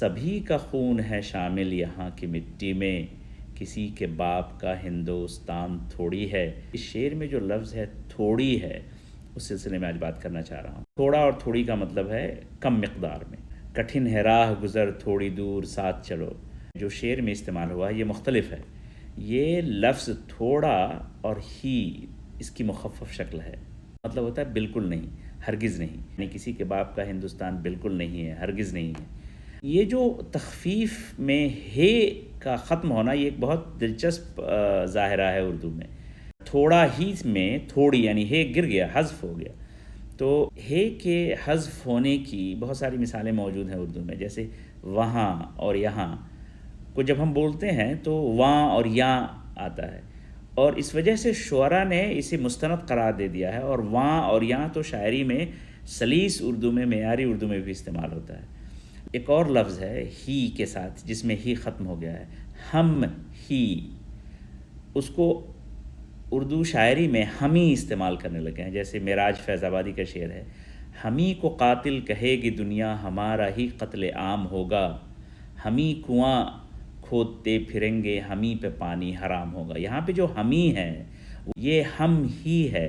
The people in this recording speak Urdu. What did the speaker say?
سبھی کا خون ہے شامل یہاں کی مٹی میں، کسی کے باپ کا ہندوستان تھوڑی ہے۔ اس شعر میں جو لفظ ہے تھوڑی ہے، اس سلسلے میں آج بات کرنا چاہ رہا ہوں۔ تھوڑا اور تھوڑی کا مطلب ہے کم مقدار میں۔ کٹھن ہے راہ گزر تھوڑی دور ساتھ چلو، جو شعر میں استعمال ہوا ہے یہ مختلف ہے۔ یہ لفظ تھوڑا اور ہی اس کی مخفف شکل ہے، مطلب ہوتا ہے بالکل نہیں، ہرگز نہیں، یعنی کسی کے باپ کا ہندوستان بالکل نہیں ہے، ہرگز نہیں ہے۔ یہ جو تخفیف میں ہے کا ختم ہونا، یہ ایک بہت دلچسپ ظاہرہ ہے اردو میں۔ تھوڑا ہی میں تھوڑی یعنی ہے گر گیا، حذف ہو گیا۔ تو ہے کے حذف ہونے کی بہت ساری مثالیں موجود ہیں اردو میں، جیسے وہاں اور یہاں کو جب ہم بولتے ہیں تو وہاں اور یہاں آتا ہے، اور اس وجہ سے شعراء نے اسے مستند قرار دے دیا ہے، اور وہاں اور یہاں تو شاعری میں سلیس اردو میں، معیاری اردو میں بھی استعمال ہوتا ہے۔ ایک اور لفظ ہے ہی کے ساتھ جس میں ہی ختم ہو گیا ہے، ہم ہی، اس کو اردو شاعری میں ہم ہی استعمال کرنے لگے ہیں، جیسے معراج فیض آبادی کا شعر ہے، ہمیں کو قاتل کہے گی دنیا ہمارا ہی قتل عام ہوگا، ہمیں کنواں کھودتے پھریں گے ہمیں پہ پانی حرام ہوگا۔ یہاں پہ جو ہمیں ہے یہ ہم ہی ہے،